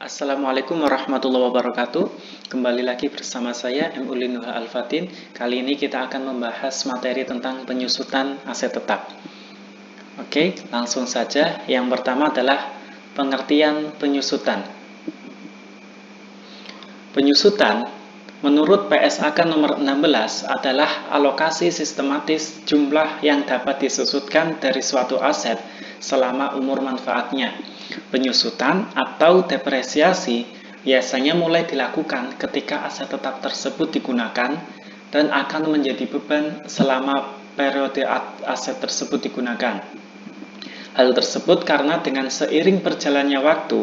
Assalamualaikum warahmatullahi wabarakatuh. Kembali lagi bersama saya M. Ulin Nuha Al-Fatin. Kali ini kita akan membahas materi tentang penyusutan aset tetap. Oke, langsung saja. Yang pertama adalah pengertian penyusutan. Penyusutan menurut PSAK nomor 16 adalah alokasi sistematis jumlah yang dapat disusutkan dari suatu aset selama umur manfaatnya. Penyusutan atau depresiasi biasanya mulai dilakukan ketika aset tetap tersebut digunakan dan akan menjadi beban selama periode aset tersebut digunakan. Hal tersebut karena dengan seiring berjalannya waktu,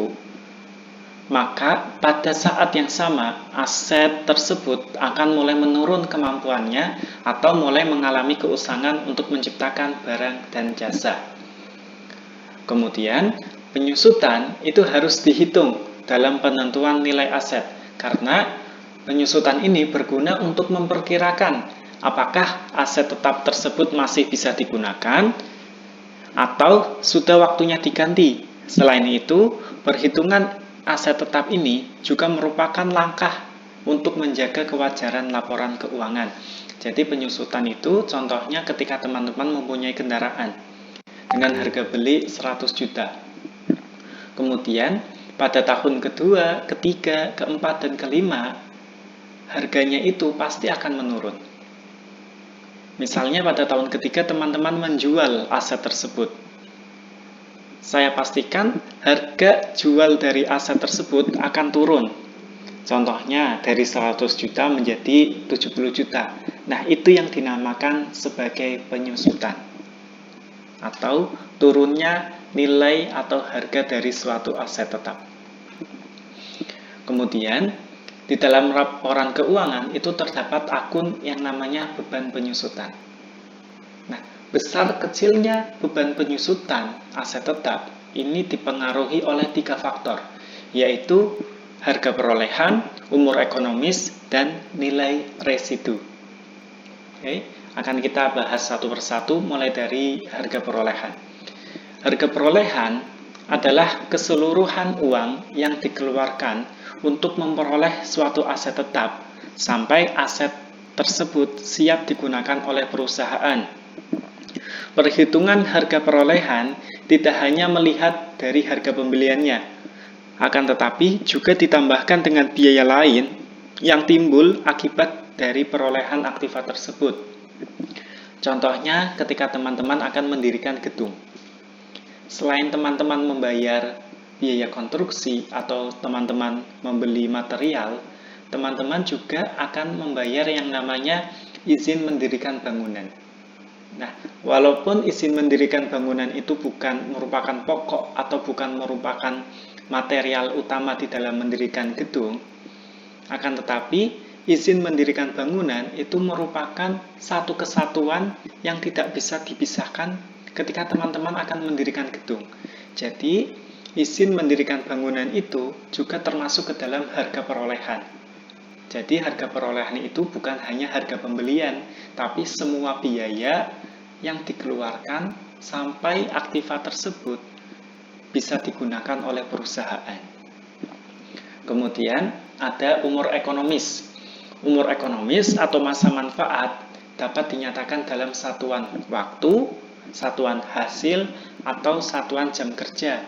maka pada saat yang sama aset tersebut akan mulai menurun kemampuannya atau mulai mengalami keusangan untuk menciptakan barang dan jasa. Kemudian, penyusutan itu harus dihitung dalam penentuan nilai aset karena penyusutan ini berguna untuk memperkirakan apakah aset tetap tersebut masih bisa digunakan atau sudah waktunya diganti. Selain itu, perhitungan aset tetap ini juga merupakan langkah untuk menjaga kewajaran laporan keuangan. Jadi penyusutan itu contohnya ketika teman-teman mempunyai kendaraan dengan harga beli 100 juta. Kemudian pada tahun kedua, ketiga, keempat, dan kelima, harganya itu pasti akan menurun. Misalnya pada tahun ketiga teman-teman menjual aset tersebut. Saya pastikan harga jual dari aset tersebut akan turun. Contohnya dari 100 juta menjadi 70 juta. Nah, itu yang dinamakan sebagai penyusutan atau turunnya nilai atau harga dari suatu aset tetap. Kemudian, di dalam laporan keuangan itu terdapat akun yang namanya beban penyusutan. Nah, besar kecilnya beban penyusutan aset tetap ini dipengaruhi oleh 3 faktor, yaitu harga perolehan, umur ekonomis, dan nilai residu. Oke. Akan kita bahas satu persatu mulai dari harga perolehan. Harga perolehan adalah keseluruhan uang yang dikeluarkan untuk memperoleh suatu aset tetap sampai aset tersebut siap digunakan oleh perusahaan. Perhitungan harga perolehan tidak hanya melihat dari harga pembeliannya, akan tetapi juga ditambahkan dengan biaya lain yang timbul akibat dari perolehan aktiva tersebut. Contohnya ketika teman-teman akan mendirikan gedung. Selain teman-teman membayar biaya konstruksi atau teman-teman membeli material, teman-teman juga akan membayar yang namanya izin mendirikan bangunan. Nah, walaupun izin mendirikan bangunan itu bukan merupakan pokok atau bukan merupakan material utama di dalam mendirikan gedung, akan tetapi izin mendirikan bangunan itu merupakan satu kesatuan yang tidak bisa dipisahkan ketika teman-teman akan mendirikan gedung. Jadi, izin mendirikan bangunan itu juga termasuk ke dalam harga perolehan. Jadi, harga perolehan itu bukan hanya harga pembelian, tapi semua biaya yang dikeluarkan sampai aktiva tersebut bisa digunakan oleh perusahaan. Kemudian, ada umur ekonomis. Umur ekonomis atau masa manfaat dapat dinyatakan dalam satuan waktu, satuan hasil, atau satuan jam kerja.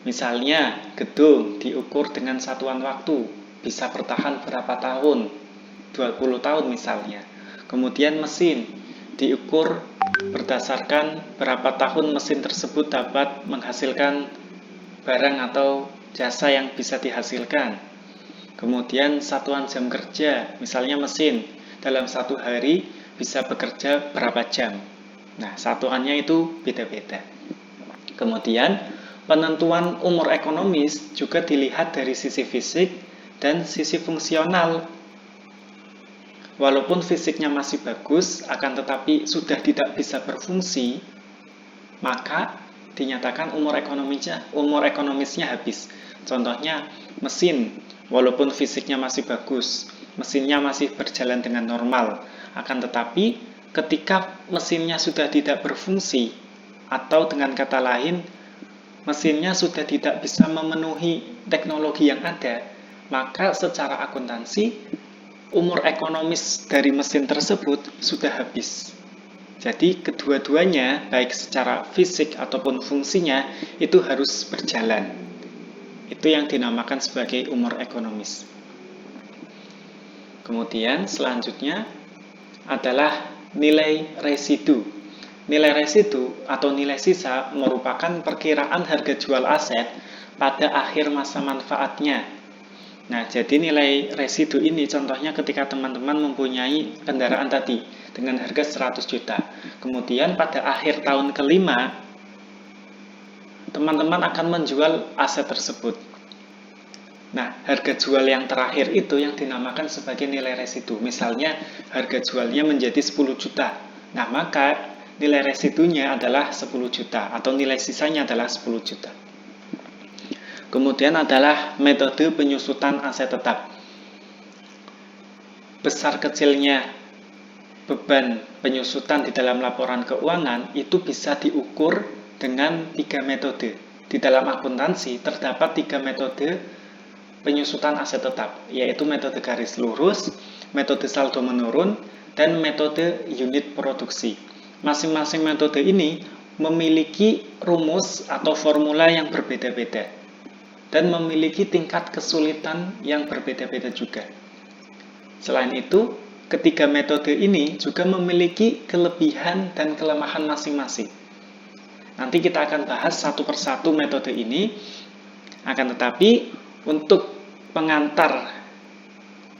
Misalnya, gedung diukur dengan satuan waktu, bisa bertahan berapa tahun, 20 tahun misalnya. Kemudian mesin diukur berdasarkan berapa tahun mesin tersebut dapat menghasilkan barang atau jasa yang bisa dihasilkan. Kemudian satuan jam kerja, misalnya mesin dalam satu hari bisa bekerja berapa jam. Nah, satuannya itu beda-beda. Kemudian penentuan umur ekonomis juga dilihat dari sisi fisik dan sisi fungsional. Walaupun fisiknya masih bagus, akan tetapi sudah tidak bisa berfungsi, maka dinyatakan umur ekonomisnya habis. Contohnya mesin, walaupun fisiknya masih bagus, mesinnya masih berjalan dengan normal, akan tetapi ketika mesinnya sudah tidak berfungsi, atau dengan kata lain, mesinnya sudah tidak bisa memenuhi teknologi yang ada, maka secara akuntansi umur ekonomis dari mesin tersebut sudah habis. Jadi kedua-duanya, baik secara fisik ataupun fungsinya, itu harus berjalan. Itu yang dinamakan sebagai umur ekonomis. Kemudian selanjutnya adalah nilai residu. Nilai residu atau nilai sisa merupakan perkiraan harga jual aset pada akhir masa manfaatnya. Nah, jadi nilai residu ini contohnya ketika teman-teman mempunyai kendaraan tadi dengan harga 100 juta. Kemudian pada akhir tahun kelima, teman-teman akan menjual aset tersebut. Nah, harga jual yang terakhir itu yang dinamakan sebagai nilai residu. Misalnya, harga jualnya menjadi 10 juta. Nah, maka nilai residunya adalah 10 juta atau nilai sisanya adalah 10 juta. Kemudian adalah metode penyusutan aset tetap. Besar kecilnya beban penyusutan di dalam laporan keuangan itu bisa diukur dengan 3 metode. Di dalam akuntansi terdapat 3 metode penyusutan aset tetap, yaitu metode garis lurus, metode saldo menurun, dan metode unit produksi. Masing-masing metode ini memiliki rumus atau formula yang berbeda-beda dan memiliki tingkat kesulitan yang berbeda-beda juga. Selain itu, ketiga metode ini juga memiliki kelebihan dan kelemahan masing-masing. Nanti kita akan bahas satu persatu metode ini, akan tetapi untuk pengantar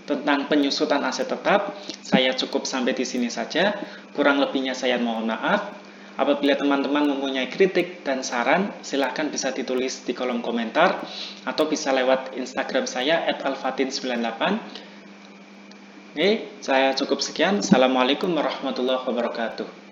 tentang penyusutan aset tetap, saya cukup sampai di sini saja. Kurang lebihnya saya mohon maaf. Apabila teman-teman mempunyai kritik dan saran, silahkan bisa ditulis di kolom komentar atau bisa lewat Instagram saya @alfatin98. Oke, saya cukup sekian. Assalamualaikum warahmatullahi wabarakatuh.